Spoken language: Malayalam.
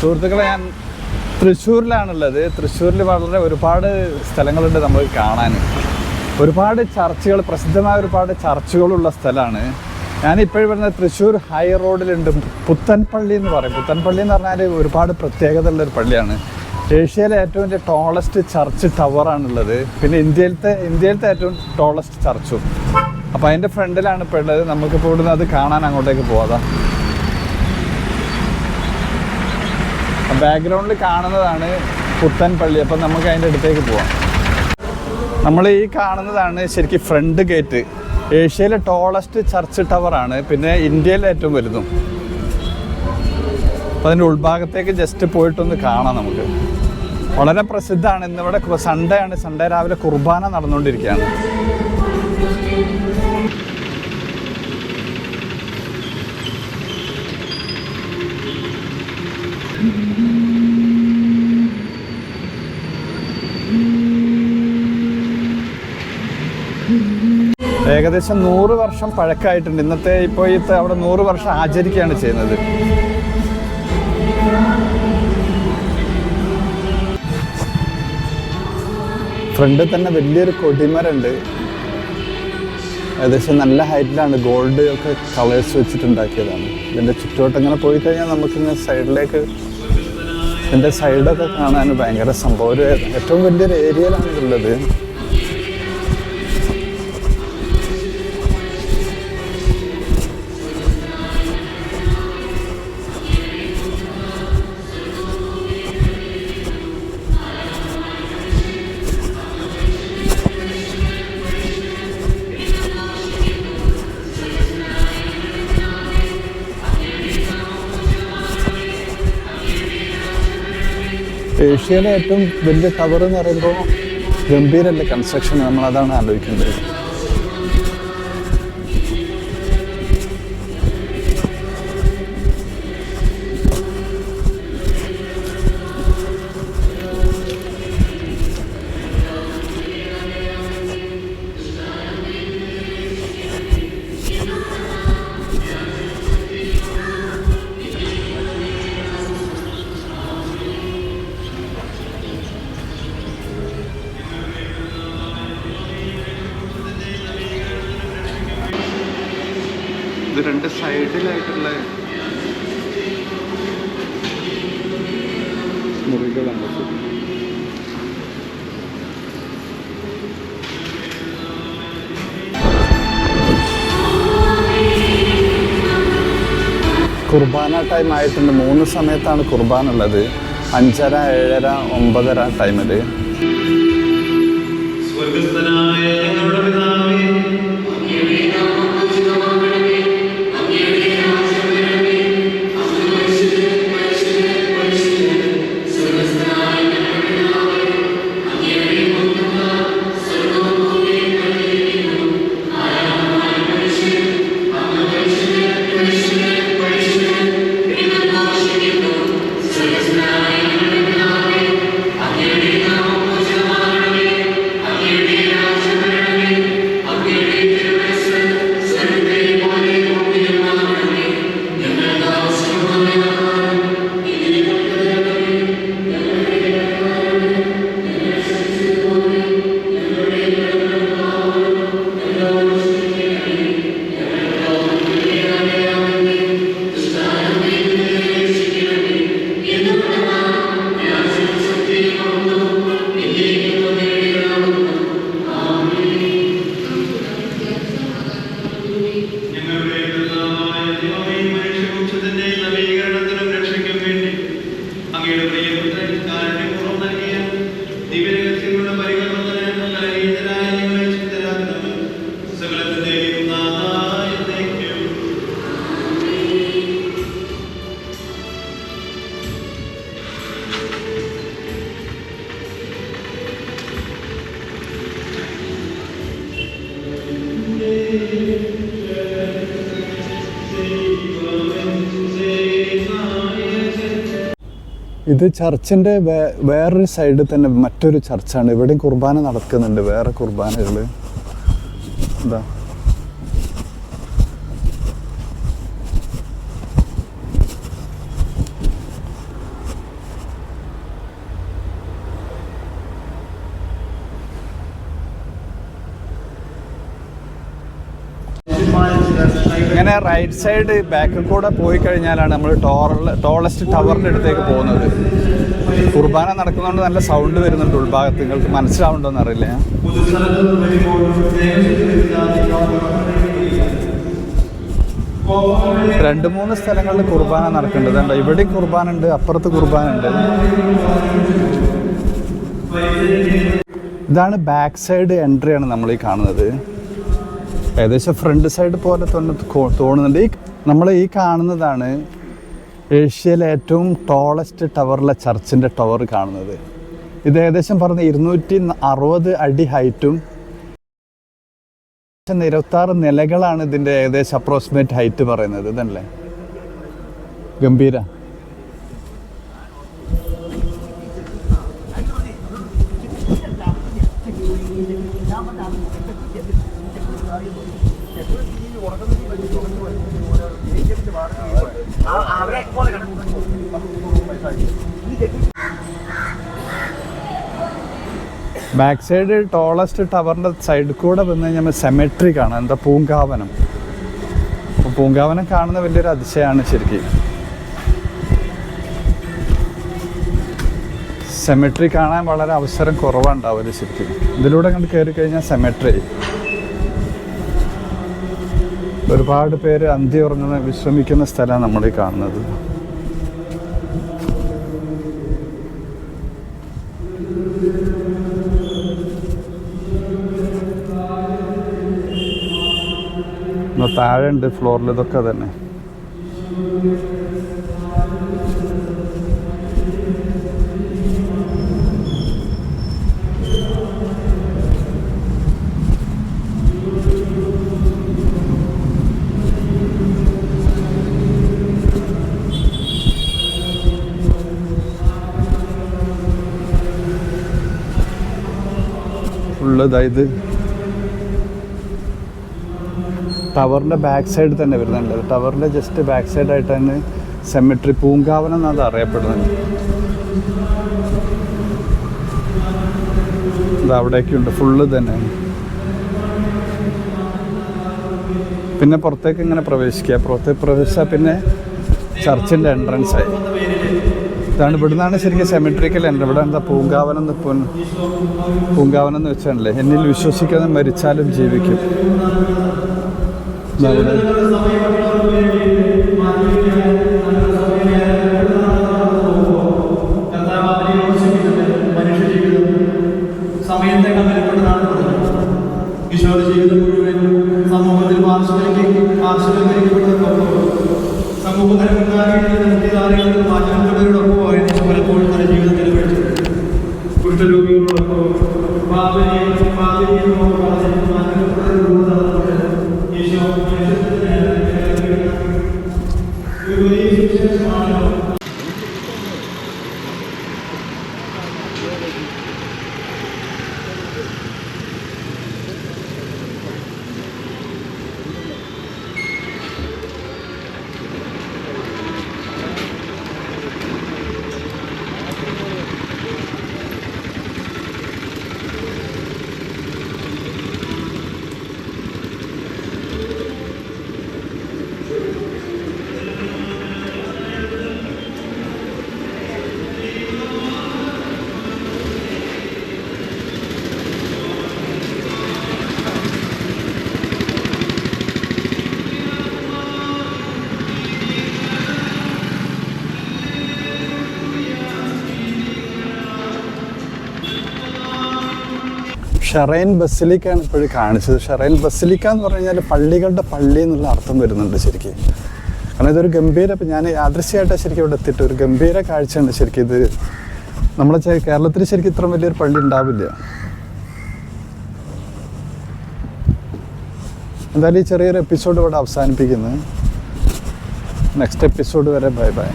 സുഹൃത്തുക്കളെ, ഞാൻ തൃശ്ശൂരിലാണുള്ളത്. തൃശ്ശൂരിൽ ഒരുപാട് സ്ഥലങ്ങളുണ്ട് നമുക്ക് കാണാൻ. ഒരുപാട് ചർച്ചുകൾ, പ്രസിദ്ധമായ ഒരുപാട് ചർച്ചുകളുള്ള സ്ഥലമാണ്. ഞാനിപ്പോഴും വരുന്നത് തൃശ്ശൂർ ഹൈ റോഡിലുണ്ട്. പുത്തൻപള്ളി എന്ന് പറയും. പുത്തൻപള്ളി എന്ന് പറഞ്ഞാൽ ഒരുപാട് പ്രത്യേകത ഉള്ളൊരു പള്ളിയാണ്. ഏഷ്യയിലെ ഏറ്റവും വലിയ ടോളസ്റ്റ് ചർച്ച് ടവറാണുള്ളത്. പിന്നെ ഇന്ത്യയിലത്തെ ഏറ്റവും ടോളസ്റ്റ് ചർച്ചും. അപ്പോൾ അതിൻ്റെ ഫ്രണ്ടിലാണ് ഇപ്പോൾ ഉള്ളത്. നമുക്കിപ്പോൾ ഇവിടുന്ന് അത് കാണാൻ അങ്ങോട്ടേക്ക് പോകാം. ബാക്ക്ഗ്രൗണ്ടിൽ കാണുന്നതാണ് പുത്തൻപള്ളി. അപ്പം നമുക്ക് അതിൻ്റെ അടുത്തേക്ക് പോവാം. നമ്മൾ ഈ കാണുന്നതാണ് ശരിക്കും ഫ്രണ്ട് ഗേറ്റ്. ഏഷ്യയിലെ ടോളസ്റ്റ് ചർച്ച് ടവറാണ്. പിന്നെ ഇന്ത്യയിലെ ഏറ്റവും വലുതും. അപ്പം അതിൻ്റെ ഉൾഭാഗത്തേക്ക് ജസ്റ്റ് പോയിട്ടൊന്ന് കാണാം നമുക്ക്. വളരെ പ്രസിദ്ധമാണ്. ഇന്നിവിടെ സൺഡേ ആണ്. സൺഡേ രാവിലെ കുർബാന നടന്നുകൊണ്ടിരിക്കുകയാണ്. ഏകദേശം 100 വർഷം പഴക്കമായിട്ടുണ്ട്. ഇപ്പോഴത്തെ അവിടെ 100 വർഷം ആചരിക്കുകയാണ് ചെയ്യുന്നത്. ഫ്രണ്ടിൽ തന്നെ വലിയൊരു കൊടിമരമുണ്ട്. ഏകദേശം നല്ല ഹൈറ്റിലാണ്. ഗോൾഡ് ഒക്കെ കളേഴ്സ് വെച്ചിട്ടുണ്ടാക്കിയതാണ്. ഇതിൻ്റെ ചുറ്റോട്ട് ഇങ്ങനെ പോയി കഴിഞ്ഞാൽ നമുക്കിങ്ങനെ സൈഡിലേക്ക് ഇതിൻ്റെ സൈഡൊക്കെ കാണാൻ ഭയങ്കര സംഭവം. ഏറ്റവും വലിയൊരു ഏരിയയിലാണ് ഉള്ളത്. ഏഷ്യയിലെ ഏറ്റവും വലിയ ടവർ എന്ന് പറയുമ്പോൾ ഗംഭീരല്ലേ കൺസ്ട്രക്ഷൻ. നമ്മളതാണ് ആലോചിക്കേണ്ടത്. ഇത് രണ്ട് സൈഡിലായിട്ടുള്ള മുറികളാണ്. കുർബാന ടൈം ആയിട്ടുണ്ട്. 3 സമയത്താണ് കുർബാന ഉള്ളത്. 5:30, 7:30, 9:30 ടൈമിൽ. ഇത് ചർച്ചിൻ്റെ വേറൊരു സൈഡിൽ തന്നെ മറ്റൊരു ചർച്ചാണ്. ഇവിടെയും കുർബാന നടക്കുന്നുണ്ട്. വേറെ കുർബാനകൾ എന്താ ഇങ്ങനെ റൈറ്റ് സൈഡ് ബാക്കിൽ കൂടെ പോയി കഴിഞ്ഞാലാണ് നമ്മൾ ടോളസ്റ്റ് ടവറിൻ്റെ അടുത്തേക്ക് പോകുന്നത്. കുർബാന നടക്കുന്നതുകൊണ്ട് നല്ല സൗണ്ട് വരുന്നുണ്ട് ഉൾഭാഗത്ത്. നിങ്ങൾക്ക് മനസ്സിലാവുണ്ടോന്ന് അറിയില്ല. 2-3 സ്ഥലങ്ങളിൽ കുർബാന നടക്കേണ്ടതുണ്ട്. ഇവിടെയും കുർബാന ഉണ്ട്, അപ്പുറത്ത് കുർബാന ഉണ്ട്. ഇതാണ് ബാക്ക് സൈഡ് എൻട്രിയാണ് നമ്മൾ ഈ കാണുന്നത്. ഏകദേശം ഫ്രണ്ട് സൈഡ് പോലെ തന്നെ തോന്നുന്നുണ്ട്. നമ്മൾ ഈ കാണുന്നതാണ് ഏഷ്യയിലെ ഏറ്റവും ടോളസ്റ്റ് ടവറിലെ ചർച്ചിൻ്റെ ടവർ കാണുന്നത്. ഇത് ഏകദേശം പറഞ്ഞ 260 അടി ഹൈറ്റും 26 നിലകളാണ് ഇതിൻ്റെ ഏകദേശം അപ്രോക്സിമേറ്റ് ഹൈറ്റ് പറയുന്നത്. ഇതല്ലേ ഗംഭീര. ബാക്ക് സൈഡ് ടോളസ്റ്റ് ടവറിൻ്റെ സൈഡിൽ കൂടെ വന്നു കഴിഞ്ഞാൽ സെമെട്രി കാണാം. എന്താ പൂങ്കാവനം. അപ്പോൾ പൂങ്കാവനം കാണുന്ന വലിയൊരു അതിശയമാണ് ശരിക്കും. സെമെട്രി കാണാൻ വളരെ അവസരം കുറവുണ്ടാവില്ല ശരിക്കും. ഇതിലൂടെ കണ്ട് കയറി കഴിഞ്ഞാൽ സെമെട്രി. ഒരുപാട് പേര് അന്തി ഉറങ്ങുന്ന വിശ്രമിക്കുന്ന സ്ഥലമാണ് നമ്മൾ ഈ കാണുന്നത്. താഴെ ഉണ്ട് ഫ്ലോറിൽ. ഇതൊക്കെ തന്നെ ഫുള്ള് ഇതായത് ടവറിൻ്റെ ബാക്ക് സൈഡ് തന്നെ വരുന്നുണ്ട്. ടവറിൻ്റെ ജസ്റ്റ് ബാക്ക് സൈഡായിട്ടാണ് സെമെട്രി പൂങ്കാവനം എന്നാണ് അറിയപ്പെടുന്നത്. ഇത് അവിടേക്കുണ്ട് ഫുള്ള് തന്നെ. പിന്നെ പുറത്തേക്ക് ഇങ്ങനെ പ്രവേശിക്കുക. പുറത്തേക്ക് പ്രവേശിച്ചാൽ പിന്നെ ചർച്ചിൻ്റെ എൻട്രൻസ് ആയി. ഇതാണ് ഇവിടുന്നാണ് ശരിക്കും സെമെട്രിക്കൽ എൻട്രൻസ്. ഇവിടെ എന്താ പൂങ്കാവനം എന്ന് വെച്ചാണല്ലേ, എന്നിൽ വിശ്വസിക്കാതെ മരിച്ചാലും ജീവിക്കും. ഷറൈൻ ബസിലിക്കാണ് ഇപ്പോഴും കാണിച്ചത്. ഷറൈൻ ബസിലിക്ക എന്ന് പറഞ്ഞു കഴിഞ്ഞാൽ പള്ളികളുടെ പള്ളി എന്നുള്ള അർത്ഥം വരുന്നുണ്ട് ശരിക്കും. കാരണം ഇതൊരു ഗംഭീര, ഇപ്പം ഞാൻ യാദൃശ്യമായിട്ടാണ് ശരിക്കും ഇവിടെ എത്തിയിട്ട് ഒരു ഗംഭീര കാഴ്ചയാണ് ശരിക്കും. ഇത് നമ്മളെ കേരളത്തിൽ ശരിക്കും ഇത്ര വലിയൊരു പള്ളി ഉണ്ടാവില്ല. എന്തായാലും ഈ ചെറിയൊരു എപ്പിസോഡ് ഇവിടെ അവസാനിപ്പിക്കുന്നത്. നെക്സ്റ്റ് എപ്പിസോഡ് വരെ ബൈ ബൈ.